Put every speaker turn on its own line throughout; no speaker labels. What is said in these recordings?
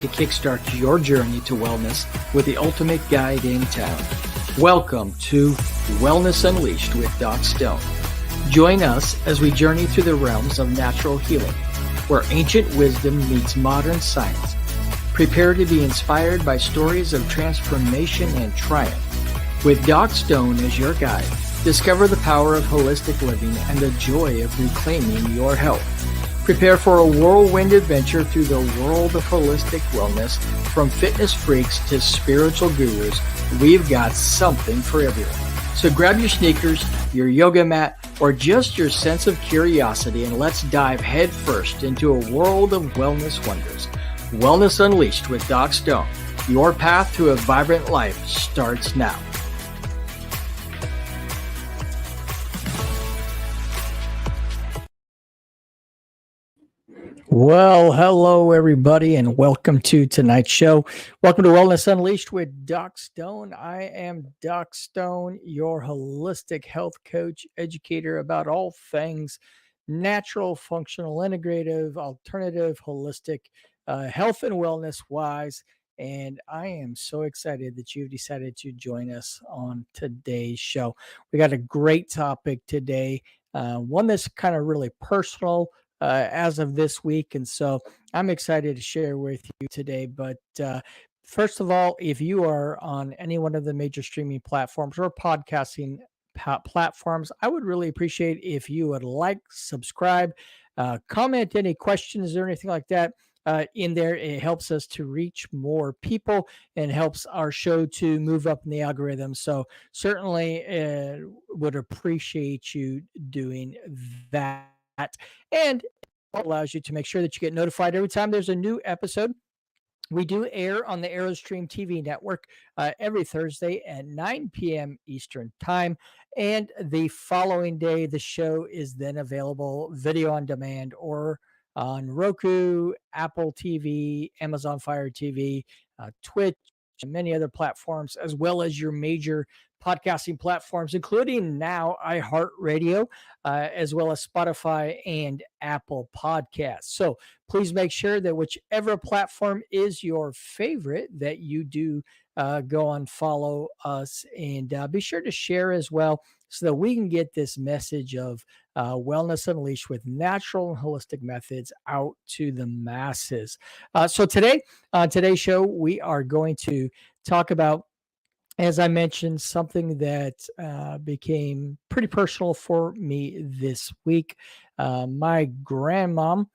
to kickstart your journey to wellness with the ultimate guide in town. Welcome to Wellness Unleashed with Doc Stone. Join us as we journey through the realms of natural healing, where ancient wisdom meets modern science. Prepare to be inspired by stories of transformation and triumph. With Doc Stone as your guide, discover the power of holistic living and the joy of reclaiming your health. Prepare for a whirlwind adventure through the world of holistic wellness. From fitness freaks to spiritual gurus, we've got something for everyone. So grab your sneakers, your yoga mat, or just your sense of curiosity, and let's dive headfirst into a world of wellness wonders. Wellness Unleashed with Doc Stone. Your path to a vibrant life starts now. Well, hello, everybody, and welcome to tonight's show. Welcome to Wellness Unleashed with Doc Stone. I am Doc Stone, your holistic health coach, educator about all things natural, functional, integrative, alternative, holistic, health and wellness wise. And I am so excited that you've decided to join us on today's show. We got a great topic today, one that's kind of really personal as of this week. And so I'm excited to share with you today. But first of all, if you are on any one of the major streaming platforms or podcasting platforms, I would really appreciate if you would like, subscribe, comment any questions or anything like that. In there, it helps us to reach more people and helps our show to move up in the algorithm. So certainly would appreciate you doing that. And it allows you to make sure that you get notified every time there's a new episode. We do air on the Aerostream TV network every Thursday at 9 p.m. Eastern Time. And the following day, the show is then available video on demand or on Roku, Apple TV, Amazon Fire TV, Twitch, and many other platforms, as well as your major podcasting platforms, including now iHeartRadio, as well as Spotify and Apple Podcasts. So please make sure that whichever platform is your favorite, that you do go and follow us, and be sure to share as well, so that we can get this message of Wellness Unleashed with natural and holistic methods out to the masses. So today, on today's show, we are going to talk about, as I mentioned, something that became pretty personal for me this week. My grandmother,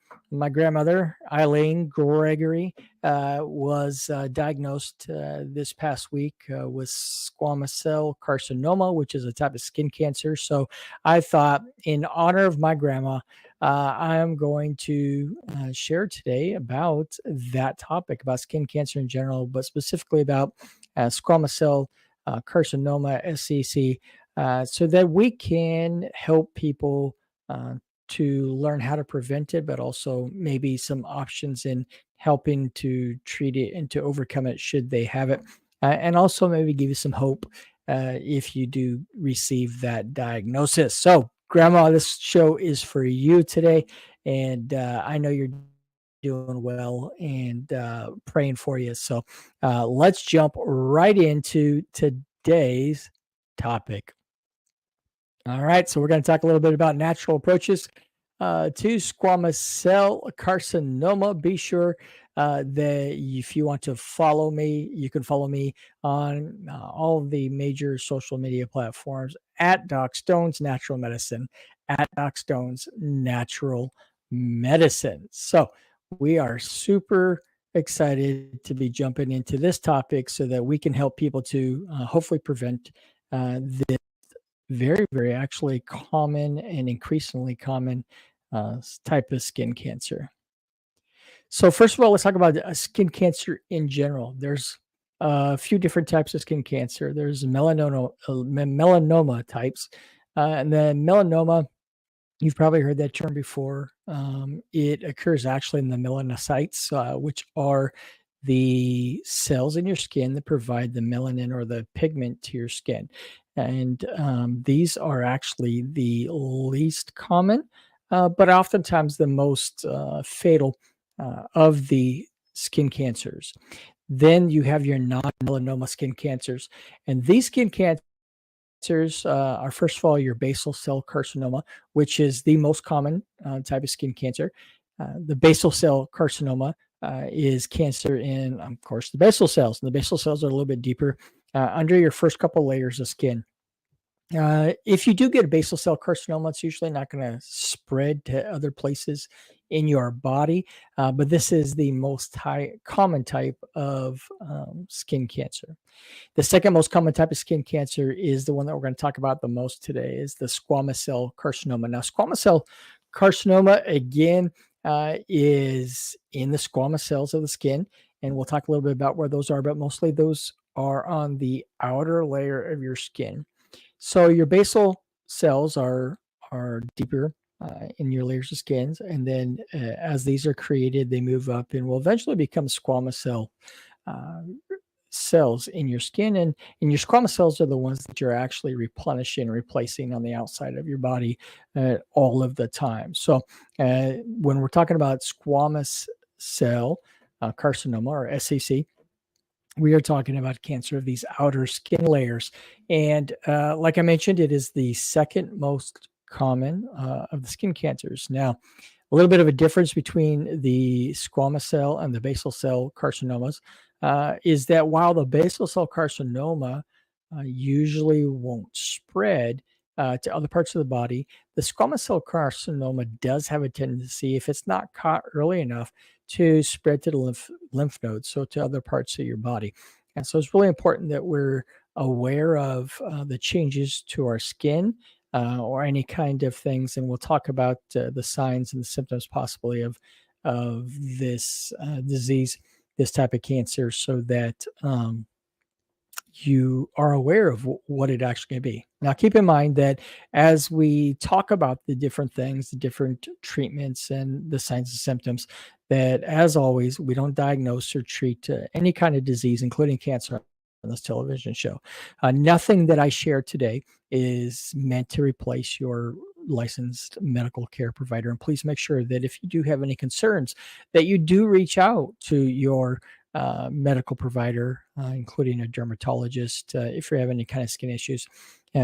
Eileen Gregory, was diagnosed this past week with squamous cell carcinoma, which is a type of skin cancer. So I thought, in honor of my grandma, I'm going to share today about that topic, about skin cancer in general, but specifically about squamous cell carcinoma, SCC, so that we can help people to learn how to prevent it, but also maybe some options in helping to treat it and to overcome it should they have it. And also maybe give you some hope if you do receive that diagnosis. So, Grandma, this show is for you today. And I know you're doing well and praying for you. So let's jump right into today's topic. All right, so we're going to talk a little bit about natural approaches to squamous cell carcinoma. Be sure that if you want to follow me, you can follow me on all of the major social media platforms at Doc Stone's Natural Medicine, at Doc Stone's Natural Medicine. So we are super excited to be jumping into this topic so that we can help people to hopefully prevent this very, very actually common and increasingly common type of skin cancer. So first of all, let's talk about skin cancer in general. There's a few different types of skin cancer. There's melanoma types, and then melanoma, you've probably heard that term before. It occurs actually in the melanocytes, which are the cells in your skin that provide the melanin or the pigment to your skin. And these are actually the least common, but oftentimes the most fatal of the skin cancers. Then you have your non-melanoma skin cancers. And these skin cancers are, first of all, your basal cell carcinoma, which is the most common type of skin cancer. The basal cell carcinoma is cancer in, of course, the basal cells. And the basal cells are a little bit deeper under your first couple layers of skin. If you do get a basal cell carcinoma, it's usually not going to spread to other places in your body, but this is the most common type of skin cancer. The second most common type of skin cancer is the one that we're going to talk about the most today, is the squamous cell carcinoma. Now, squamous cell carcinoma, again, is in the squamous cells of the skin, and we'll talk a little bit about where those are, but mostly those are on the outer layer of your skin. So your basal cells are deeper in your layers of skins, and then as these are created, they move up and will eventually become squamous cell cells in your skin. And your squamous cells are the ones that you're actually replenishing, replacing on the outside of your body all of the time. So when we're talking about squamous cell carcinoma, or SCC, we are talking about cancer of these outer skin layers. And like I mentioned, it is the second most common of the skin cancers. Now, a little bit of a difference between the squamous cell and the basal cell carcinomas is that while the basal cell carcinoma usually won't spread to other parts of the body, the squamous cell carcinoma does have a tendency, if it's not caught early enough, to spread to the lymph nodes, so to other parts of your body. And so it's really important that we're aware of the changes to our skin or any kind of things. And we'll talk about the signs and the symptoms possibly of this disease, this type of cancer, so that you are aware of what it actually can be. Now, keep in mind that as we talk about the different things, the different treatments and the signs and symptoms, that as always, we don't diagnose or treat any kind of disease, including cancer, on this television show. Nothing that I share today is meant to replace your licensed medical care provider. And please make sure that if you do have any concerns, that you do reach out to your medical provider, including a dermatologist, if you're having any kind of skin issues,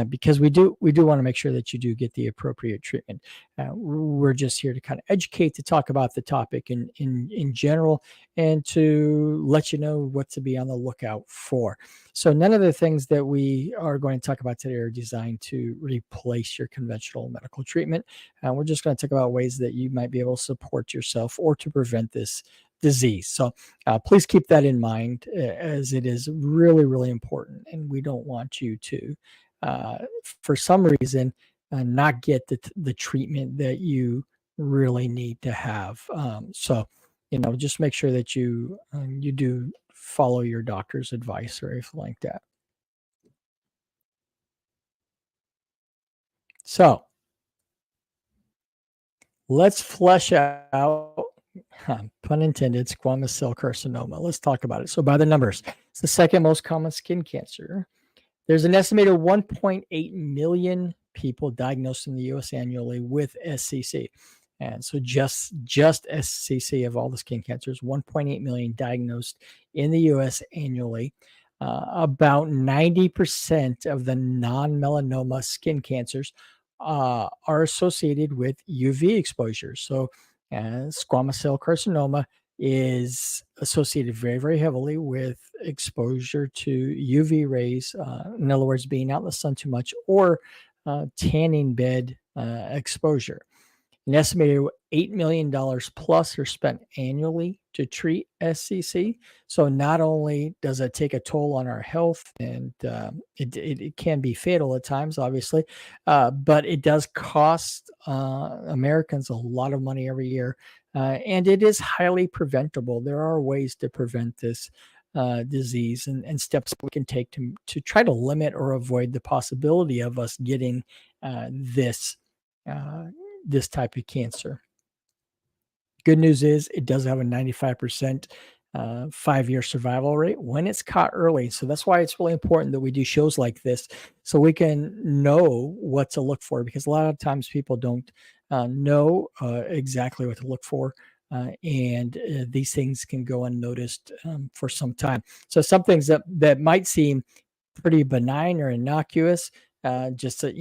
because we do want to make sure that you do get the appropriate treatment. We're just here to kind of educate, to talk about the topic in general, and to let you know what to be on the lookout for. So none of the things that we are going to talk about today are designed to replace your conventional medical treatment. We're just going to talk about ways that you might be able to support yourself or to prevent this disease. So please keep that in mind, as it is really, really important. And we don't want you to, for some reason, not get the treatment that you really need to have. So, just make sure that you do follow your doctor's advice or anything like that. So let's flesh out, pun intended, squamous cell carcinoma. Let's talk about it. So by the numbers, it's the second most common skin cancer. There's an estimated 1.8 million people diagnosed in the U.S. annually with SCC. And so just SCC, of all the skin cancers, 1.8 million diagnosed in the U.S. annually. About 90% of the non-melanoma skin cancers are associated with UV exposure. So squamous cell carcinoma is associated very, very heavily with exposure to UV rays. In other words, being out in the sun too much, or tanning bed exposure. An estimated $8 million plus are spent annually to treat SCC. So not only does it take a toll on our health, and it can be fatal at times, obviously, but it does cost Americans a lot of money every year. And it is highly preventable. There are ways to prevent this disease, and steps we can take to try to limit or avoid the possibility of us getting this type of cancer. Good news is it does have a 95% 5-year survival rate when it's caught early. So that's why it's really important that we do shows like this, so we can know what to look for, because a lot of times people don't know exactly what to look for and these things can go unnoticed for some time. So some things that might seem pretty benign or innocuous, just a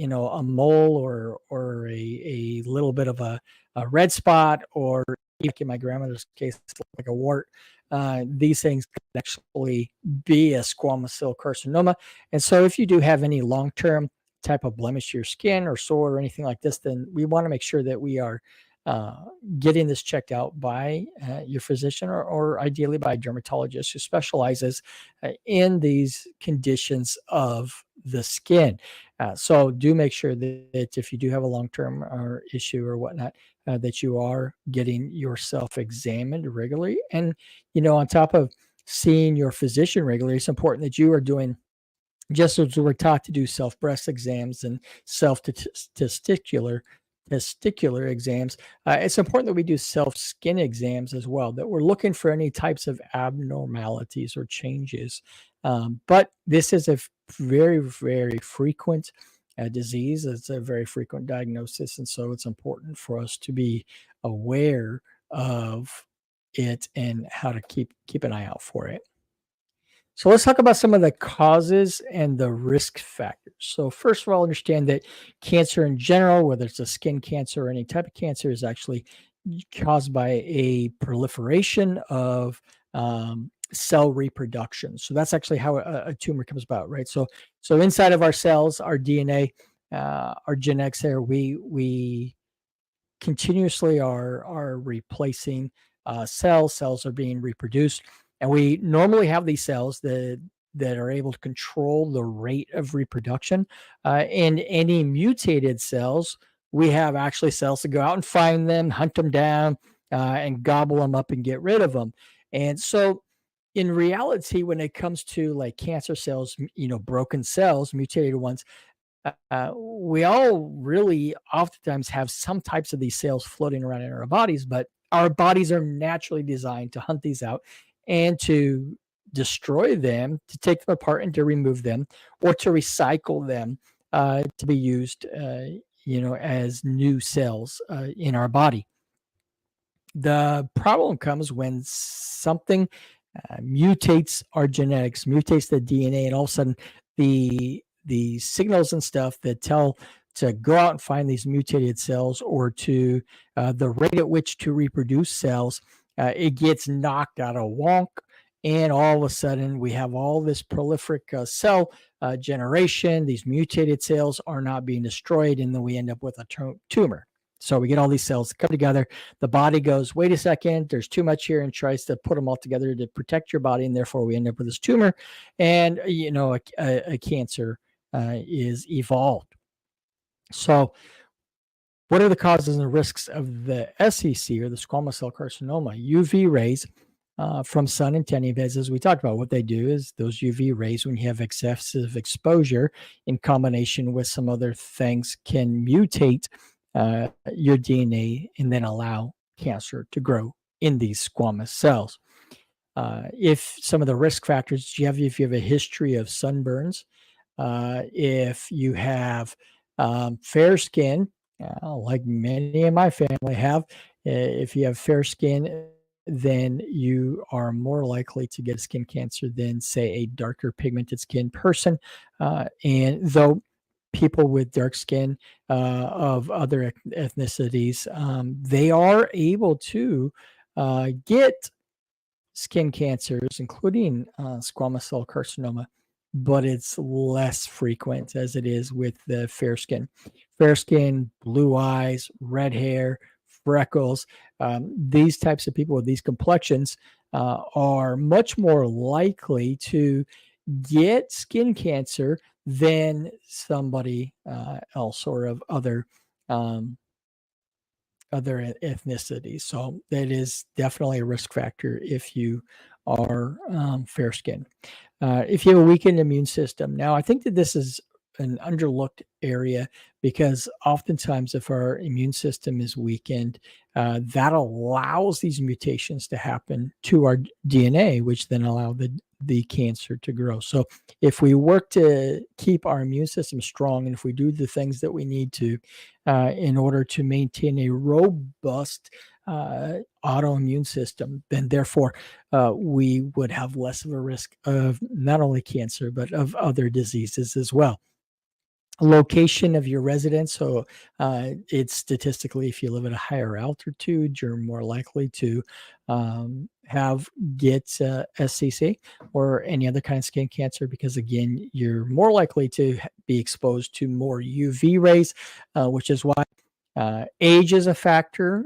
mole or a little bit of a red spot, or like in my grandmother's case, like a wart. These things could actually be a squamous cell carcinoma. And so if you do have any long-term type of blemish to your skin or sore or anything like this, then we want to make sure that we are uh, getting this checked out by your physician, or ideally by a dermatologist who specializes in these conditions of the skin. So do make sure that if you do have a long-term or issue or whatnot, that you are getting yourself examined regularly. And, on top of seeing your physician regularly, it's important that you are doing, just as we're taught to do self breast exams and self testicular exams, it's important that we do self skin exams as well, that we're looking for any types of abnormalities or changes. But this is a very, very frequent disease. It's a very frequent diagnosis. And so it's important for us to be aware of it and how to keep an eye out for it. So let's talk about some of the causes and the risk factors. So first of all, understand that cancer in general, whether it's a skin cancer or any type of cancer, is actually caused by a proliferation of cell reproduction. So that's actually how a tumor comes about, right? So inside of our cells, our DNA, our genetics there, we continuously are replacing cells. Cells are being reproduced, and we normally have these cells that are able to control the rate of reproduction. And any mutated cells, we have actually cells to go out and find them, hunt them down, and gobble them up and get rid of them. And so, in reality, when it comes to like cancer cells, broken cells, mutated ones, we all really oftentimes have some types of these cells floating around in our bodies, but our bodies are naturally designed to hunt these out and to destroy them, to take them apart and to remove them, or to recycle them to be used, as new cells in our body. The problem comes when something mutates our genetics, mutates the DNA, and all of a sudden the signals and stuff that tell to go out and find these mutated cells, or to the rate at which to reproduce cells, it gets knocked out of wonk. And all of a sudden, we have all this prolific cell generation. These mutated cells are not being destroyed, and then we end up with a tumor. So we get all these cells come together. The body goes, wait a second, there's too much here, and tries to put them all together to protect your body. And therefore, we end up with this tumor, and a cancer is evolved. So what are the causes and risks of the SCC, or the squamous cell carcinoma? UV rays from sun and tanning beds, as we talked about. What they do is those UV rays, when you have excessive exposure in combination with some other things, can mutate your DNA and then allow cancer to grow in these squamous cells. If some of the risk factors if you have a history of sunburns, if you have fair skin, like many in my family have, if you have fair skin, then you are more likely to get skin cancer than, say, a darker pigmented skin person. And though people with dark skin of other ethnicities, they are able to get skin cancers, including squamous cell carcinoma, but it's less frequent as it is with the fair skin. Fair skin, blue eyes, red hair, freckles, these types of people with these complexions are much more likely to get skin cancer than somebody else, or of other ethnicities. So that is definitely a risk factor if you are fair skinned. If you have a weakened immune system. Now, I think that this is an underlooked area, because oftentimes if our immune system is weakened, that allows these mutations to happen to our DNA, which then allow the cancer to grow. So if we work to keep our immune system strong, and if we do the things that we need to in order to maintain a robust autoimmune system, then therefore we would have less of a risk of not only cancer, but of other diseases as well. Location of your residence. So it's statistically, if you live at a higher altitude, you're more likely to get SCC or any other kind of skin cancer, because again, you're more likely to be exposed to more UV rays, which is why age is a factor.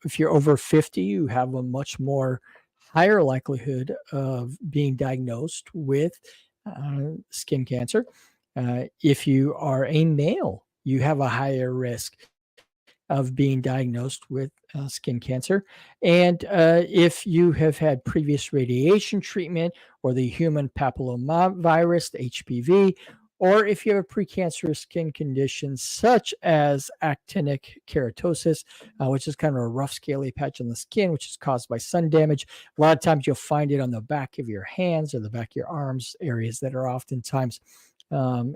If you're over 50, you have a much more higher likelihood of being diagnosed with skin cancer. If you are a male, you have a higher risk of being diagnosed with skin cancer. And if you have had previous radiation treatment or the human papillomavirus, the HPV, or if you have a precancerous skin condition such as actinic keratosis, which is kind of a rough, scaly patch on the skin, which is caused by sun damage. A lot of times you'll find it on the back of your hands or the back of your arms, areas that are oftentimes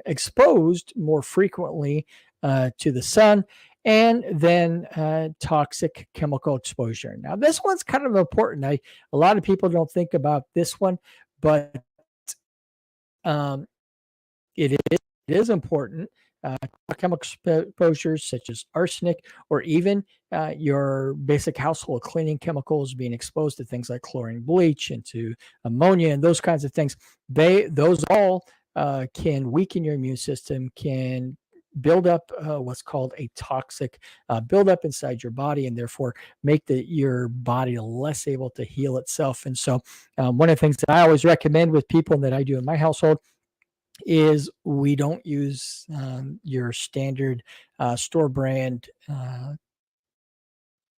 exposed more frequently to the sun, and then toxic chemical exposure. Now, this one's kind of important. A lot of people don't think about this one, but it is important. Chemical exposures such as arsenic, or even your basic household cleaning chemicals, being exposed to things like chlorine, bleach, and to ammonia, and those kinds of things. Those all can weaken your immune system, can build up what's called a toxic buildup inside your body, and therefore make your body less able to heal itself. And so one of the things that I always recommend with people that I do in my household is we don't use your standard store brand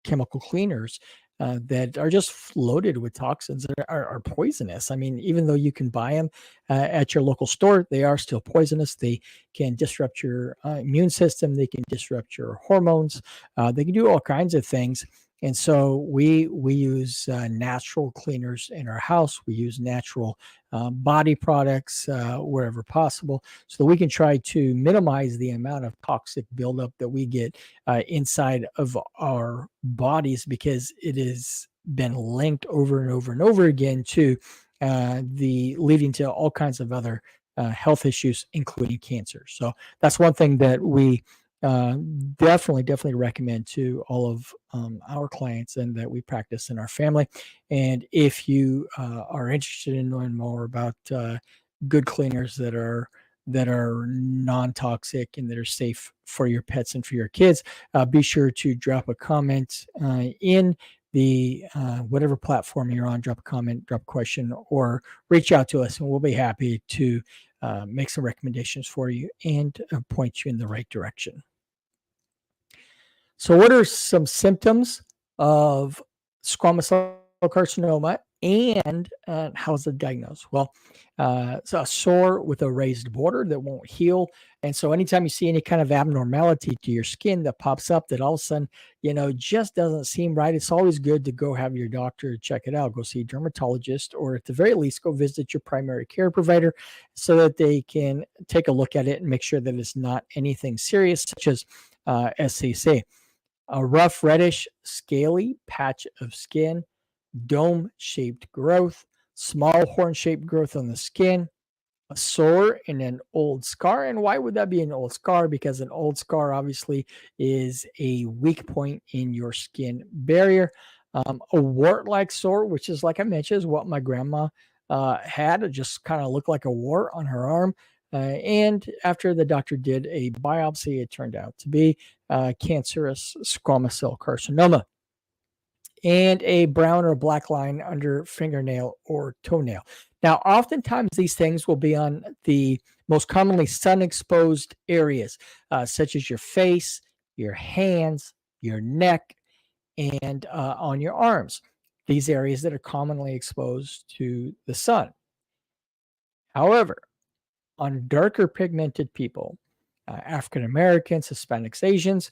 chemical cleaners that are just loaded with toxins that are poisonous. I mean, even though you can buy them at your local store, they are still poisonous. They can disrupt your immune system. They can disrupt your hormones. They can do all kinds of things. And so we use natural cleaners in our house. We use natural body products wherever possible, so that we can try to minimize the amount of toxic buildup that we get inside of our bodies, because it has been linked over and over and over again to the leading to all kinds of other health issues, including cancer. So that's one thing that we definitely recommend to all of our clients, and that we practice in our family. And if you are interested in knowing more about good cleaners that are non-toxic and that are safe for your pets and for your kids, be sure to drop a comment in the whatever platform you're on. Drop a comment, drop a question, or reach out to us, and we'll be happy to make some recommendations for you and point you in the right direction. So, what are some symptoms of squamous cell carcinoma, and how's it diagnosed? Well, so a sore with a raised border that won't heal. And so anytime you see any kind of abnormality to your skin that pops up, that all of a sudden, just doesn't seem right, it's always good to go have your doctor check it out. Go see a dermatologist, or at the very least, go visit your primary care provider so that they can take a look at it and make sure that it's not anything serious, such as SCC. A rough, reddish, scaly patch of skin, dome-shaped growth, small horn-shaped growth on the skin, a sore and an old scar. And why would that be an old scar? Because an old scar obviously is a weak point in your skin barrier. A wart-like sore, which is, like I mentioned, is what my grandma had. It just kind of looked like a wart on her arm. And after the doctor did a biopsy, it turned out to be cancerous squamous cell carcinoma. And a brown or black line under fingernail or toenail. Now, oftentimes these things will be on the most commonly sun-exposed areas, such as your face, your hands, your neck, and on your arms. These areas that are commonly exposed to the sun. However, on darker pigmented people, African Americans, Hispanics, Asians,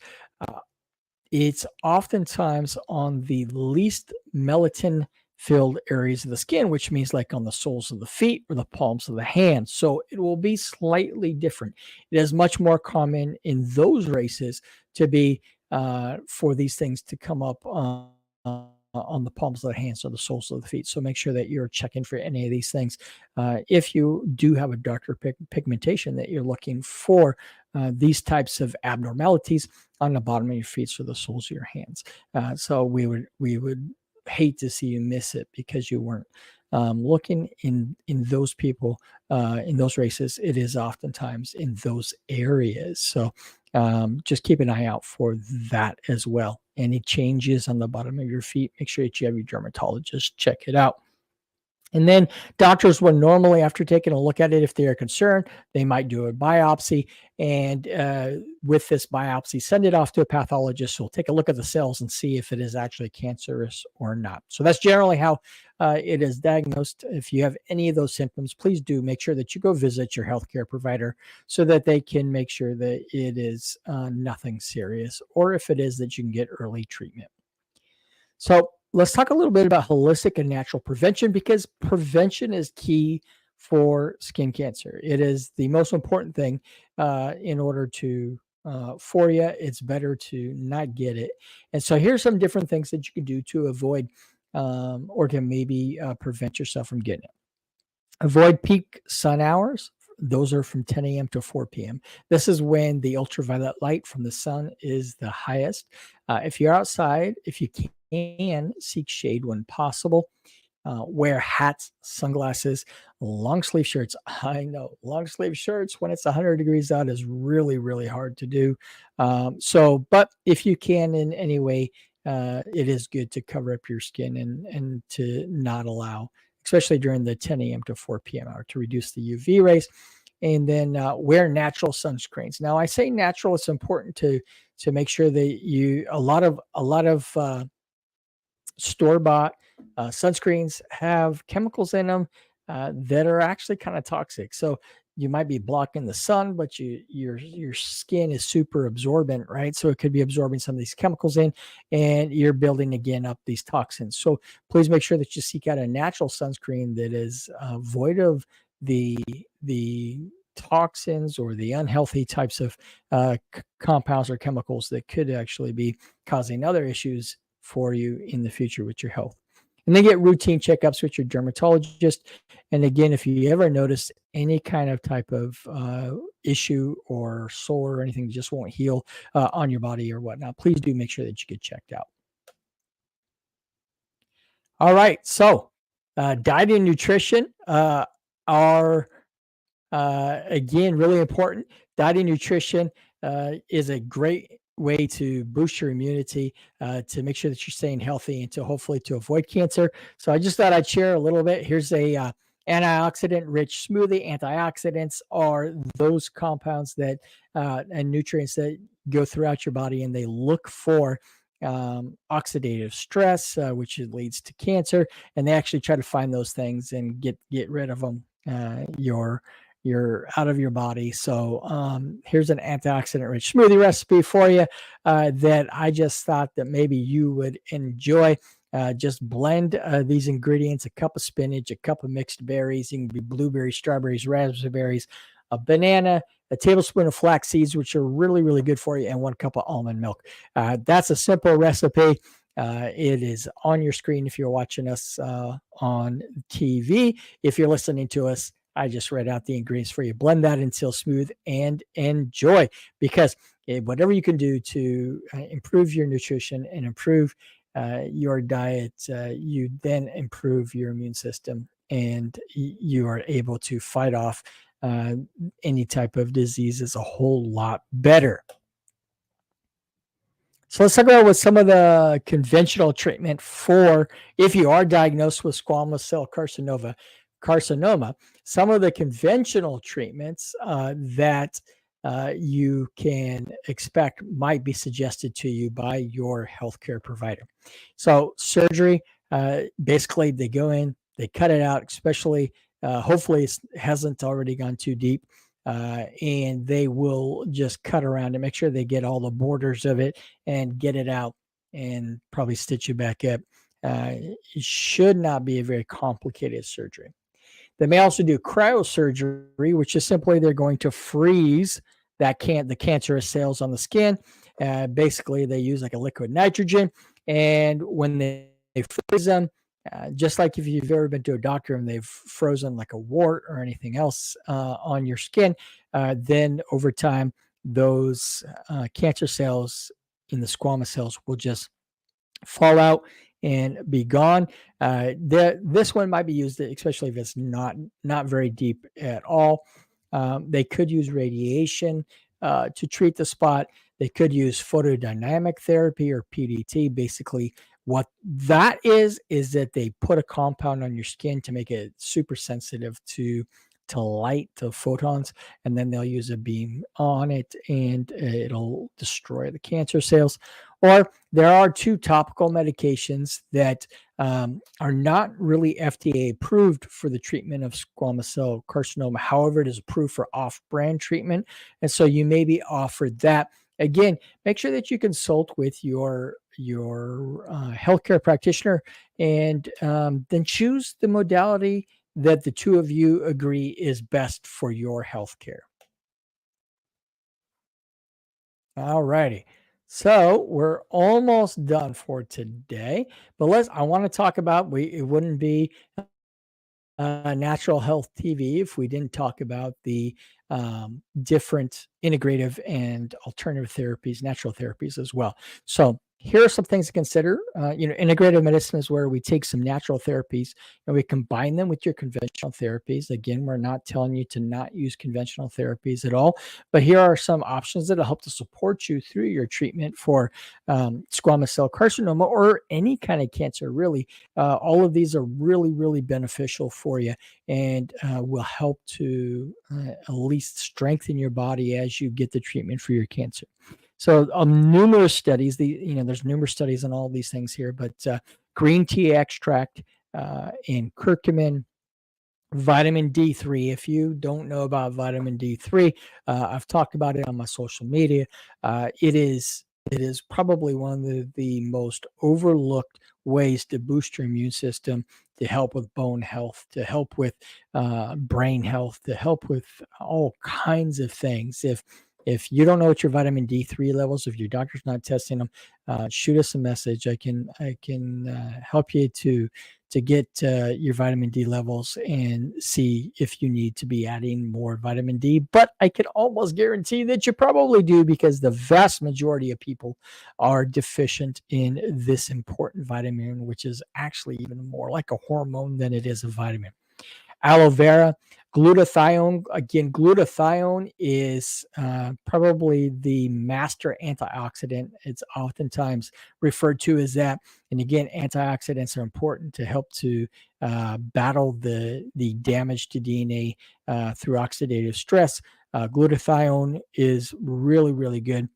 it's oftentimes on the least melatonin filled areas of the skin, which means like on the soles of the feet or the palms of the hands. So it will be slightly different. It is much more common in those races to be for these things to come up on on the palms of the hands or the soles of the feet. So make sure that you're checking for any of these things. If you do have a darker pigmentation, that you're looking for these types of abnormalities on the bottom of your feet or the soles of your hands. So we would hate to see you miss it because you weren't looking in those people in those races. It is oftentimes in those areas. So just keep an eye out for that as well. Any changes on the bottom of your feet, make sure that you have your dermatologist check it out. And then doctors will normally, after taking a look at it, if they are concerned, they might do a biopsy. And with this biopsy, send it off to a pathologist who will take a look at the cells and see if it is actually cancerous or not. So that's generally how it is diagnosed. If you have any of those symptoms, please do make sure that you go visit your healthcare provider so that they can make sure that it is nothing serious, or if it is, that you can get early treatment. So let's talk a little bit about holistic and natural prevention, because prevention is key for skin cancer. It is the most important thing in order to for you. It's better to not get it. And so here's some different things that you can do to avoid or can maybe prevent yourself from getting it. Avoid peak sun hours. Those are from 10 a.m. to 4 p.m. This is when the ultraviolet light from the sun is the highest. If you're outside, if you can, seek shade when possible. Wear hats, sunglasses, long sleeve shirts. I know long sleeve shirts when it's 100 degrees out is really, really hard to do. But if you can in any way, it is good to cover up your skin and to not allow, especially during the 10 a.m. to 4 p.m. hour, to reduce the UV rays. And then wear natural sunscreens. Now, I say natural. It's important to make sure that you a lot of store-bought sunscreens have chemicals in them that are actually kind of toxic. So you might be blocking the sun, but your skin is super absorbent, right? So it could be absorbing some of these chemicals in, and you're building again up these toxins. So please make sure that you seek out a natural sunscreen that is void of the toxins or the unhealthy types of compounds or chemicals that could actually be causing other issues for you in the future with your health. And then get routine checkups with your dermatologist. And again, if you ever notice any kind of type of issue or sore or anything that just won't heal on your body or whatnot, please do make sure that you get checked out. All right. So diet and nutrition are, again, really important. Diet and nutrition is a great way to boost your immunity, to make sure that you're staying healthy, and to hopefully to avoid cancer. So I just thought I'd share a little bit. Here's a antioxidant rich smoothie. Antioxidants are those compounds that and nutrients that go throughout your body, and they look for oxidative stress, which leads to cancer. And they actually try to find those things and get rid of them. You're out of your body. So here's an antioxidant rich smoothie recipe for you that I just thought that maybe you would enjoy. Just blend these ingredients: a cup of spinach, a cup of mixed berries. You can be blueberries, strawberries, raspberries, a banana, a tablespoon of flax seeds, which are really, really good for you, and 1 cup of almond milk. That's a simple recipe. It is on your screen if you're watching us on TV. If you're listening to us, I just read out the ingredients for you. Blend that until smooth and enjoy, because whatever you can do to improve your nutrition and improve your diet, you then improve your immune system, and you are able to fight off any type of diseases a whole lot better. So let's talk about what some of the conventional treatment for if you are diagnosed with squamous cell carcinoma. Some of the conventional treatments that you can expect might be suggested to you by your healthcare provider. So surgery, basically they go in, they cut it out, especially hopefully it hasn't already gone too deep. And they will just cut around and make sure they get all the borders of it and get it out and probably stitch you back up. It should not be a very complicated surgery. They may also do cryosurgery, which is simply they're going to freeze the cancerous cells on the skin. Basically, they use like a liquid nitrogen, And when they freeze them, just like if you've ever been to a doctor and they've frozen like a wart or anything else on your skin, then over time, those cancer cells in the squamous cells will just fall out and be gone. This one might be used, especially if it's not very deep at all. They could use radiation to treat the spot. They could use photodynamic therapy or PDT. Basically, what that is that they put a compound on your skin to make it super sensitive to light, to photons, and then they'll use a beam on it and it'll destroy the cancer cells. Or there are two topical medications that are not really FDA approved for the treatment of squamous cell carcinoma. However, it is approved for off-brand treatment, and so you may be offered that. Again, make sure that you consult with your healthcare practitioner, and then choose the modality that the two of you agree is best for your healthcare. All righty. So we're almost done for today, but I want to talk about, it wouldn't be Natural Health TV if we didn't talk about the different integrative and alternative therapies, natural therapies as well. So here are some things to consider. Integrative medicine is where we take some natural therapies and we combine them with your conventional therapies. Again, we're not telling you to not use conventional therapies at all, but here are some options that will help to support you through your treatment for squamous cell carcinoma or any kind of cancer, really. All of these are really, really beneficial for you and will help to at least strengthen your body as you get the treatment for your cancer. So numerous studies, there's numerous studies on all these things here, but green tea extract and curcumin, vitamin D3. If you don't know about vitamin D3, I've talked about it on my social media. It is probably one of the most overlooked ways to boost your immune system, to help with bone health, to help with brain health, to help with all kinds of things. If you don't know what your vitamin D3 levels, if your doctor's not testing them, shoot us a message. I can help you to get your vitamin D levels and see if you need to be adding more vitamin D. But I can almost guarantee that you probably do, because the vast majority of people are deficient in this important vitamin, which is actually even more like a hormone than it is a vitamin. Aloe vera, glutathione. Again, glutathione is probably the master antioxidant. It's oftentimes referred to as that. And again, antioxidants are important to help to battle the damage to DNA through oxidative stress. Glutathione is really, really good.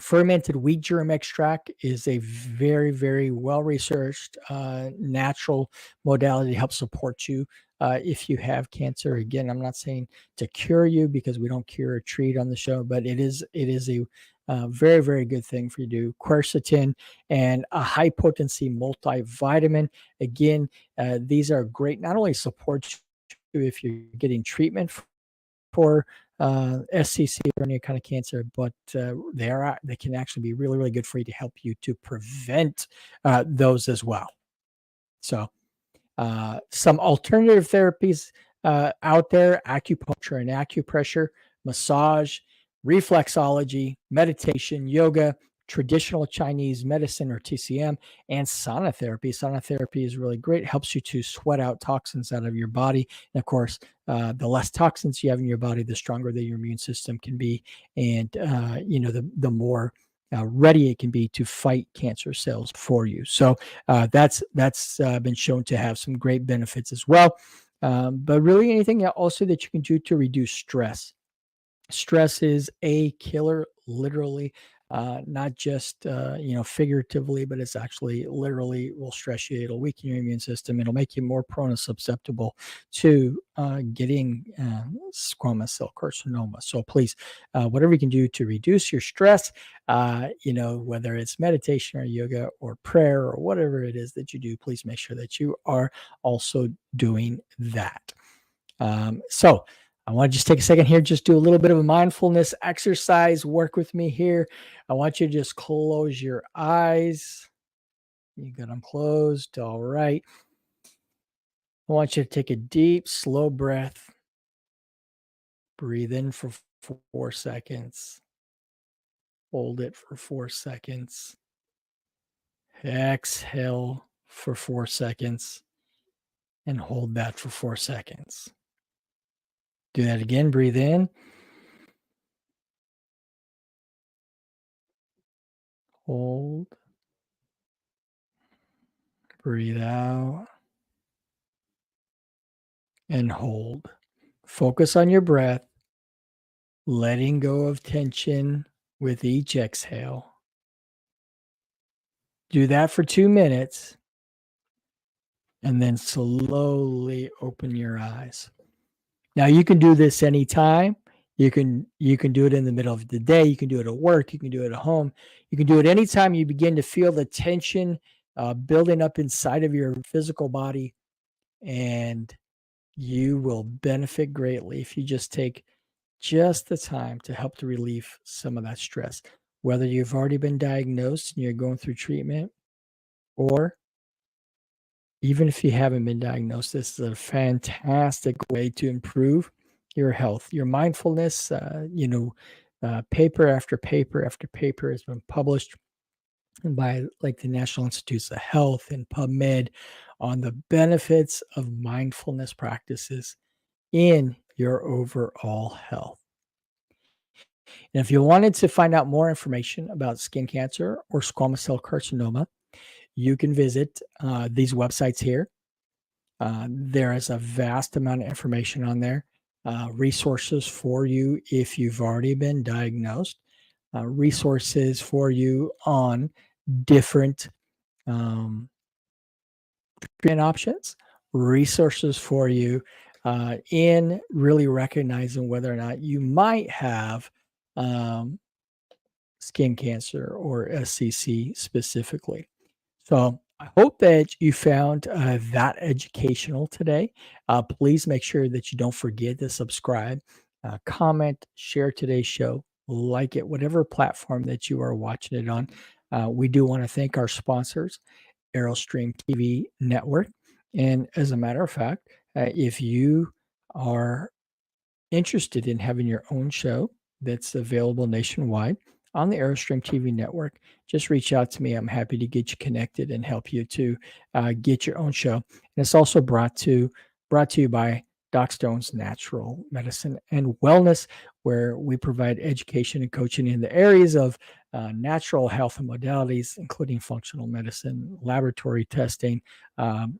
Fermented wheat germ extract is a very, very well-researched natural modality to help support you if you have cancer. Again, I'm not saying to cure you, because we don't cure or treat on the show, but it is a very, very good thing for you to do. Quercetin and a high potency multivitamin. Again, these are great, not only support you if you're getting treatment for SCC or any kind of cancer, but they can actually be really, really good for you to help you to prevent those as well. So some alternative therapies out there: acupuncture and acupressure, massage, reflexology, meditation, yoga, traditional Chinese medicine or TCM, and sauna therapy. Sauna therapy is really great. It helps you to sweat out toxins out of your body. And of course, the less toxins you have in your body, the stronger that your immune system can be. And, the more ready it can be to fight cancer cells for you. So that's been shown to have some great benefits as well. But really, anything also that you can do to reduce stress. Stress is a killer, literally, not just figuratively, but it's actually literally will stress you. It'll weaken your immune system. It'll make you more prone and susceptible to getting squamous cell carcinoma. So please, whatever you can do to reduce your stress, whether it's meditation or yoga or prayer or whatever it is that you do, please make sure that you are also doing that. So I want to just take a second here, just do a little bit of a mindfulness exercise. Work with me here. I want you to just close your eyes. You got them closed. All right. I want you to take a deep, slow breath. Breathe in for 4 seconds. Hold it for 4 seconds. Exhale for 4 seconds. And hold that for 4 seconds. Do that again. Breathe in. Hold. Breathe out. And hold. Focus on your breath, letting go of tension with each exhale. Do that for 2 minutes, and then slowly open your eyes. Now you can do this anytime. You can do it in the middle of the day. You can do it at work. You can do it at home. You can do it anytime you begin to feel the tension building up inside of your physical body, and you will benefit greatly if you just take just the time to help to relieve some of that stress. Whether you've already been diagnosed and you're going through treatment, or even if you haven't been diagnosed, this is a fantastic way to improve your health, your mindfulness. Paper after paper after paper has been published by like the National Institutes of Health and PubMed on the benefits of mindfulness practices in your overall health. And if you wanted to find out more information about skin cancer or squamous cell carcinoma, you can visit these websites here. There is a vast amount of information on there, resources for you if you've already been diagnosed, resources for you on different treatment options, resources for you in really recognizing whether or not you might have skin cancer or SCC specifically. So I hope that you found that educational today. Please make sure that you don't forget to subscribe, comment, share today's show, like it, whatever platform that you are watching it on. We do want to thank our sponsors, Aerostream TV Network. And as a matter of fact, if you are interested in having your own show that's available nationwide on the Aerostream TV network, just reach out to me. I'm happy to get you connected and help you to get your own show. And it's also brought to you by Doc Stone's Natural Medicine and Wellness, where we provide education and coaching in the areas of natural health and modalities, including functional medicine, laboratory testing, and